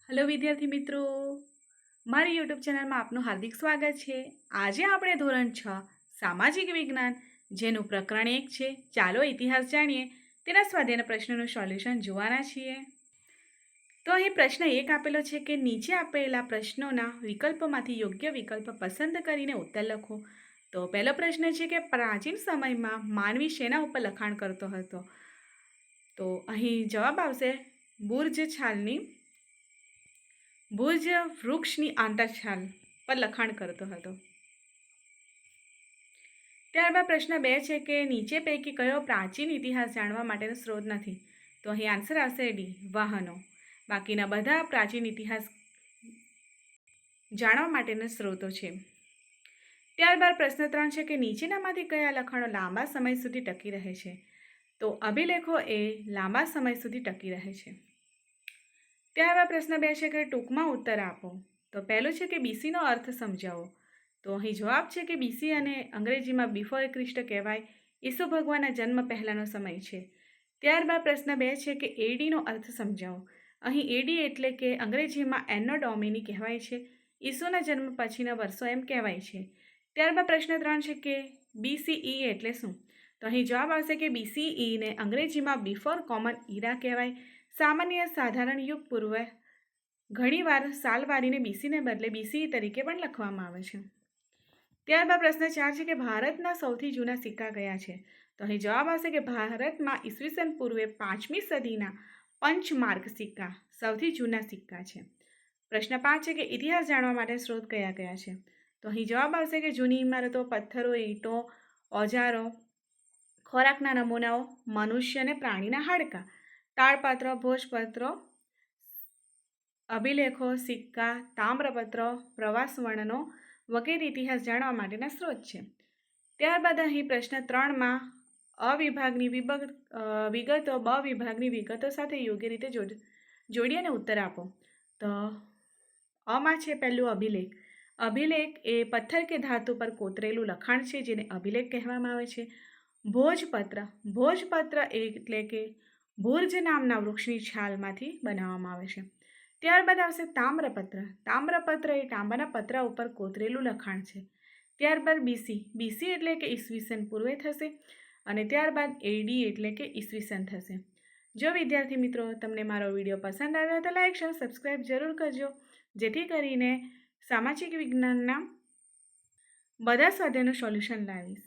Hello विद्यार्थी मित्रों, मारी यूट्यूब चैनल में आपનું हार्दिक स्वागत है। आज આપણે ધોરણ 6 સામાજિક વિજ્ઞાન જેનું પ્રકરણ 1 છે ચાલો ઇતિહાસ જાણીએ તેના સ્વાધ્યાયના પ્રશ્નોનું સોલ્યુશન જોવાના છીએ। તો અહીં પ્રશ્ન 1 આપેલો છે કે નીચે આપેલા પ્રશ્નોના વિકલ્પોમાંથી યોગ્ય વિકલ્પ પસંદ કરીને ઉત્તર લખો। તો પહેલો પ્રશ્ન છે કે પ્રાચીન સમયમાં માનવી શેના ઉપર લખાણ કરતો હતો? તો અહીં જવાબ આવશે બુર્જ છાલની બુર્જ વૃક્ષની આંતરછાલ પર લખાણ કરતો હતો। ત્યારબાદ પ્રશ્ન 2 છે કે નીચે પૈકી કયો પ્રાચીન ઇતિહાસ જાણવા માટેનો સ્ત્રોત નથી? તો અહીં આન્સર આવશે ડી, વાહનો। બાકીના બધા પ્રાચીન ઇતિહાસ જાણવા માટેના સ્ત્રોતો છે। ત્યારબાદ પ્રશ્ન 3 છે કે નીચેનામાંથી કયા લખાણો લાંબા સમય સુધી ટકી રહે છે? તો અભિલેખો એ લાંબા સમય સુધી ટકી રહે છે। ત્યારબાદ પ્રશ્ન 2 છે કે ટૂંકમાં ઉત્તર આપો। તો પહેલું છે કે બીસીનો અર્થ સમજાવો। તો અહીં જવાબ છે કે બીસી અને અંગ્રેજીમાં બિફોર ક્રિસ્ટ કહેવાય, ઈસુ ભગવાનના જન્મ પહેલાંનો સમય છે। ત્યારબાદ પ્રશ્ન 2 છે કે એડીનો અર્થ સમજાવો। અહીં એડી એટલે કે અંગ્રેજીમાં એનો ડોમિની કહેવાય છે, ઈસુના જન્મ પછીના વર્ષો એમ કહેવાય છે। ત્યારબાદ પ્રશ્ન 3 છે કે બીસીઈ એટલે શું? તો અહીં જવાબ આવશે કે બીસીઈને અંગ્રેજીમાં બિફોર કોમન ઇરા કહેવાય, સામાન્ય સાધારણ યુગ પૂર્વે। ઘણીવાર સાલવારીને બીસીને બદલે બીસીઈ તરીકે પણ લખવામાં આવે છે। ત્યારબાદ પ્રશ્ન 4 છે કે ભારતના સૌથી જૂના સિક્કા કયા છે? તો અહીં જવાબ આવશે કે ભારતમાં ઈસવીસન પૂર્વે 5મી સદીના પંચમાર્ક સિક્કા સૌથી જૂના સિક્કા છે। પ્રશ્ન 5 છે કે ઇતિહાસ જાણવા માટે સ્ત્રોત કયા કયા છે? તો અહીં જવાબ આવશે કે જૂની ઇમારતો, પથ્થરો, ઈંટો, ઓજારો, ખોરાકના નમૂનાઓ, મનુષ્ય અને પ્રાણીના હાડકાં, તાળપત્રો, ભોજપત્રો, અભિલેખો, સિક્કા, તામ્રપત્ર, પ્રવાસ વર્ણનો વગેરે ઇતિહાસ જાણવા માટેના સ્ત્રોત છે। ત્યારબાદ અહીં પ્રશ્ન 3માં અ વિભાગની વિગતો બ વિભાગની વિગતો સાથે યોગ્ય રીતે જોડી અને ઉત્તર આપો। તો અમાં છે પહેલું અભિલેખ। અભિલેખ એ પથ્થર કે ધાતુ પર કોતરેલું લખાણ છે જેને અભિલેખ કહેવામાં આવે છે। ભોજપત્ર, ભોજપત્ર એટલે કે ભુર્જ નામના વૃક્ષની છાલમાંથી બનાવવામાં આવે છે। ત્યારબાદ આવશે તામ્રપત્ર। તામ્રપત્ર એ તાંબાના પતરા ઉપર કોતરેલું લખાણ છે। ત્યારબાદ બીસી, બીસી એટલે કે ઈસવીસન પૂર્વે થશે અને ત્યારબાદ એડી એટલે કે ઈસવીસન થશે। જો વિદ્યાર્થી મિત્રો તમને મારો વિડીયો પસંદ આવ્યો તો લાઈક, શેર, સબસ્ક્રાઈબ જરૂર કરજો, જેથી કરીને સામાજિક વિજ્ઞાનના બધા સ્વાધ્યાયનું સોલ્યુશન લાવીશ।